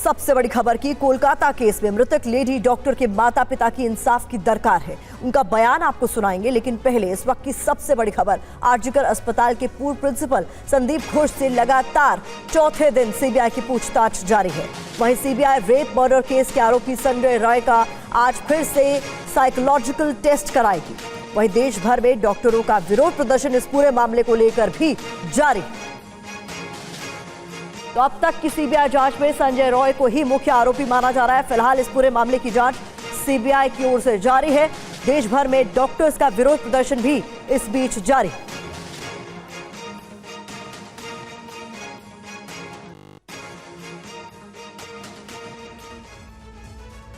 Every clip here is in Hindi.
सबसे बड़ी खबर की कोलकाता केस में मृतक लेडी डॉक्टर के माता पिता की इंसाफ की दरकार है। उनका बयान आपको सुनाएंगे, लेकिन पहले इस वक्त की सबसे बड़ी खबर। आरजीकर अस्पताल के पूर्व प्रिंसिपल संदीप घोष से लगातार चौथे दिन सीबीआई की पूछताछ जारी है। वहीं सीबीआई रेप मर्डर केस के आरोपी संजय रॉय का आज फिर से साइकोलॉजिकल टेस्ट कराएगी। वहीं देश भर में डॉक्टरों का विरोध प्रदर्शन इस पूरे मामले को लेकर भी जारी। तो अब तक की सीबीआई जांच में संजय रॉय को ही मुख्य आरोपी माना जा रहा है। फिलहाल इस पूरे मामले की जांच सीबीआई की ओर से जारी है। देश भर में डॉक्टर्स का विरोध प्रदर्शन भी इस बीच जारी।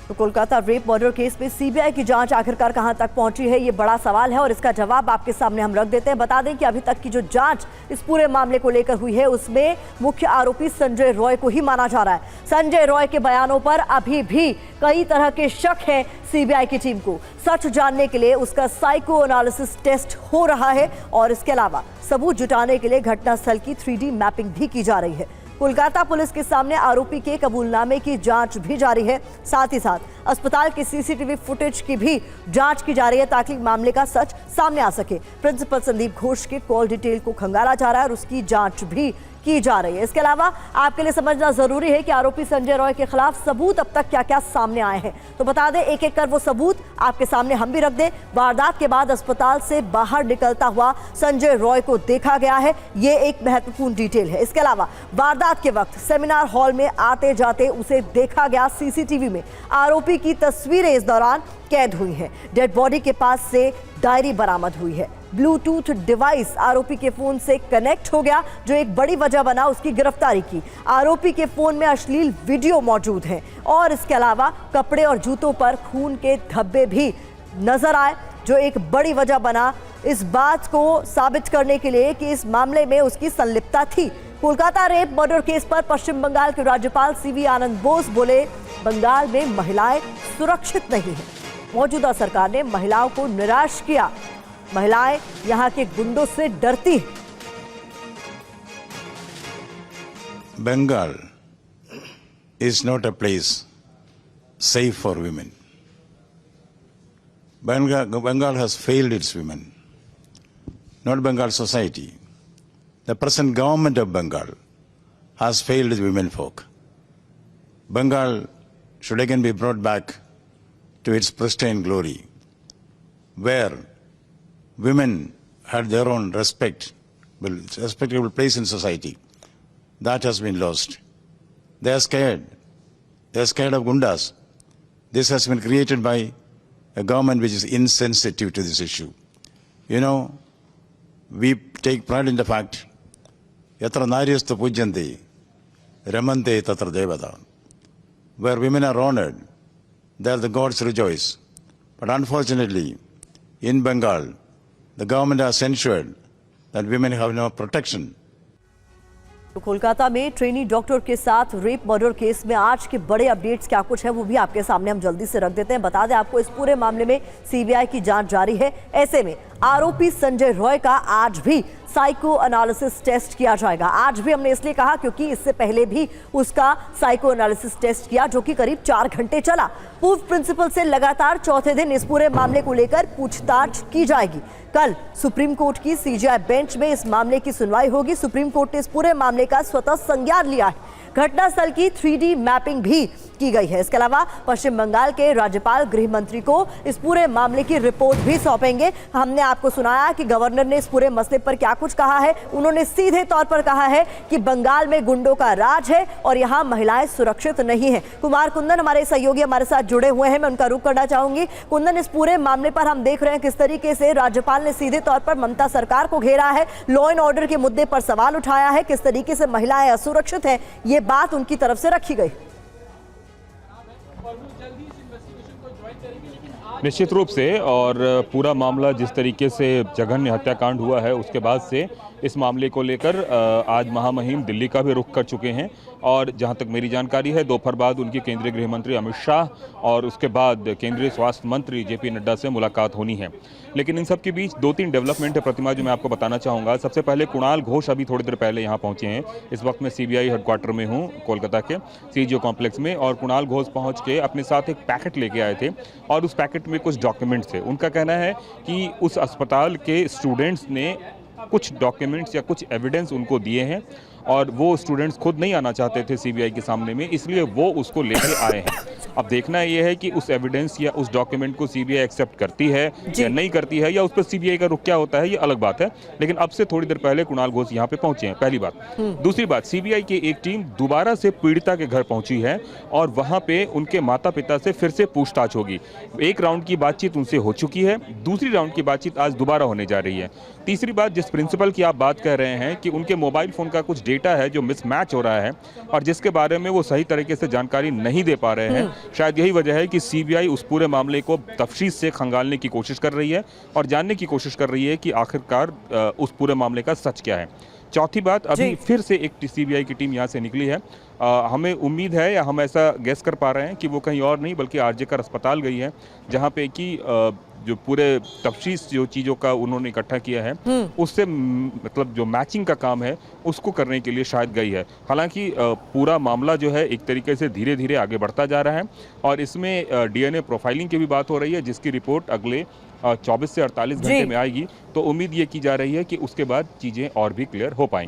तो कोलकाता रेप मर्डर केस में सीबीआई की जांच आखिरकार कहां तक पहुंची है, ये बड़ा सवाल है और इसका जवाब आपके सामने हम रख देते हैं। बता दें कि अभी तक की जो जांच इस पूरे मामले को लेकर हुई है उसमें मुख्य आरोपी संजय रॉय को ही माना जा रहा है। संजय रॉय के बयानों पर अभी भी कई तरह के शक है सीबीआई की टीम को। सच जानने के लिए उसका साइको एनालिसिस टेस्ट हो रहा है और इसके अलावा सबूत जुटाने के लिए घटनास्थल की 3D मैपिंग भी की जा रही है। कोलकाता पुलिस के सामने आरोपी के कबूलनामे की जांच भी जारी है। साथ ही साथ अस्पताल के सीसीटीवी फुटेज की भी जांच की जा रही है ताकि मामले का सच सामने आ सके। प्रिंसिपल संदीप घोष के कॉल डिटेल को खंगाला जा रहा है और उसकी जांच भी की जा रही है। इसके अलावा आपके लिए समझना जरूरी है कि आरोपी संजय रॉय के खिलाफ सबूत अब तक क्या क्या सामने आए हैं। तो बता दें, एक एक कर वो सबूत आपके सामने हम भी रख दें। वारदात के बाद अस्पताल से बाहर निकलता हुआ संजय रॉय को देखा गया है, ये एक महत्वपूर्ण डिटेल है। इसके अलावा वारदात के वक्त सेमिनार हॉल में आते जाते उसे देखा गया सीसीटीवी में। आरोपी की तस्वीरें इस दौरान कैद हुई है। डेड बॉडी के पास से डायरी बरामद हुई है। ब्लूटूथ डिवाइस आरोपी के फोन से कनेक्ट हो गया, जो एक बड़ी वजह बना उसकी गिरफ्तारी की। आरोपी के फोन में अश्लील वीडियो मौजूद हैं और इसके अलावा कपड़े और जूतों पर खून के धब्बे भी नजर आए, जो एक बड़ी वजह बना इस बात को साबित करने के लिए कि इस मामले में उसकी संलिप्तता थी। कोलकाता रेप मर्डर केस पर पश्चिम बंगाल के राज्यपाल सीवी आनंद बोस बोले, बंगाल में महिलाएं सुरक्षित नहीं है। मौजूदा सरकार ने महिलाओं को निराश किया। महिलाएं यहां के गुंडों से डरती हैं। Bengal is not a place safe for women. Bengal has failed its women, not Bengal society. The present government of Bengal has failed the women folk. Bengal should again be brought back to its pristine glory, where women had their own respectable place in society. That has been lost. They are scared. They are scared of gundas. This has been created by a government which is insensitive to this issue. You know, we take pride in the fact, yatra naryastu pujyanti, ramante tatra devata. Where women are honored, there the gods rejoice. But unfortunately, in Bengal, the government has ensured that women have no protection. तो कोलकाता में ट्रेनी डॉक्टर के साथ रेप मर्डर केस में आज के बड़े अपडेट्स क्या कुछ है वो भी आपके सामने हम जल्दी से रख देते हैं। बता दें आपको, इस पूरे मामले में सीबीआई की जांच जारी है। ऐसे में आरोपी संजय रॉय का आज भी साइको एनालिसिस टेस्ट किया जाएगा। आज भी हमने इसलिए कहा क्योंकि इससे पहले भी उसका साइको एनालिसिस टेस्ट किया, जो कि करीब 4 घंटे चला। पूर्व प्रिंसिपल से लगातार चौथे दिन इस पूरे मामले को लेकर पूछताछ की जाएगी। कल सुप्रीम कोर्ट की सीजीआई बेंच में इस मामले की सुनवाई होगी। सुप्रीम कोर्ट ने इस पूरे मामले का स्वतः संज्ञान लिया है। घटनास्थल की 3D मैपिंग भी की गई है। इसके अलावा पश्चिम बंगाल के राज्यपाल गृह मंत्री को इस पूरे मामले की रिपोर्ट भी सौंपेंगे। हमने आपको सुनाया कि गवर्नर ने इस पूरे मसले पर क्या कुछ कहा है। उन्होंने सीधे तौर पर कहा है कि बंगाल में गुंडों का राज है और यहां महिलाएं सुरक्षित नहीं है। कुमार कुंदन हमारे सहयोगी हमारे साथ जुड़े हुए हैं, मैं उनका रुख करना चाहूंगी। कुंदन, इस पूरे मामले पर हम देख रहे हैं किस तरीके से राज्यपाल ने सीधे तौर पर ममता सरकार को घेरा है, लॉ एंड ऑर्डर के मुद्दे पर सवाल उठाया है, किस तरीके से महिलाएं असुरक्षित हैं, ये बात उनकी तरफ से रखी गई। निश्चित रूप से, और पूरा मामला जिस तरीके से जघन्य हत्याकांड हुआ है उसके बाद से इस मामले को लेकर आज महामहिम दिल्ली का भी रुख कर चुके हैं और जहां तक मेरी जानकारी है दोपहर बाद उनकी केंद्रीय गृह मंत्री अमित शाह और उसके बाद केंद्रीय स्वास्थ्य मंत्री जेपी नड्डा से मुलाकात होनी है। लेकिन इन सब के बीच 2-3 डेवलपमेंट है प्रतिमा जो मैं आपको बताना चाहूँगा। सबसे पहले कुणाल घोष अभी थोड़ी देर पहले यहाँ पहुँचे हैं। इस वक्त मैं सीबीआई हेडक्वार्टर में हूँ कोलकाता के सीजीओ कॉम्प्लेक्स में और कुणाल घोष पहुँच के अपने साथ एक पैकेट लेके आए थे और उस पैकेट में कुछ डॉक्यूमेंट्स थे। उनका कहना है कि उस अस्पताल के स्टूडेंट्स ने कुछ डॉक्यूमेंट्स या कुछ एविडेंस उनको दिए हैं और वो स्टूडेंट्स खुद नहीं आना चाहते थे सीबीआई के सामने में, इसलिए वो उसको लेके आए हैं। अब देखना ये है कि उस एविडेंस या उस डॉक्यूमेंट को सीबीआई एक्सेप्ट करती है या नहीं करती है या उस पर सीबीआई का रुख क्या होता है, ये अलग बात है। लेकिन अब से थोड़ी देर पहले कुणाल घोष यहाँ पे पहुंचे हैं, पहली बात। दूसरी बात, सीबीआई की एक टीम दोबारा से पीड़िता के घर पहुंची है और वहां पे उनके माता पिता से फिर से पूछताछ होगी। एक राउंड की बातचीत उनसे हो चुकी है, दूसरी राउंड की बातचीत आज दोबारा होने जा रही है। तीसरी बात, जिस प्रिंसिपल की आप बात कर रहे हैं कि उनके मोबाइल फोन का कुछ डेटा है जो मिसमैच हो रहा है और जिसके बारे में वो सही तरीके से जानकारी नहीं दे पा रहे हैं, शायद यही वजह है कि सीबीआई उस पूरे मामले को तफसील से खंगालने की कोशिश कर रही है और जानने की कोशिश कर रही है कि आखिरकार उस पूरे मामले का सच क्या है। चौथी बात, अभी फिर से एक सीबीआई की टीम यहाँ से निकली है। हमें उम्मीद है या हम ऐसा गेस कर पा रहे हैं कि वो कहीं और नहीं बल्कि आरजेकर अस्पताल गई है, जहाँ पे कि जो पूरे तफ्तीश जो चीज़ों का उन्होंने इकट्ठा किया है उससे मतलब जो मैचिंग का काम है उसको करने के लिए शायद गई है। हालांकि पूरा मामला जो है एक तरीके से धीरे धीरे आगे बढ़ता जा रहा है और इसमें डीएनए प्रोफाइलिंग की भी बात हो रही है, जिसकी रिपोर्ट अगले 24 से 48 घंटे में आएगी। तो उम्मीद ये की जा रही है कि उसके बाद चीज़ें और भी क्लियर हो पाएंगी।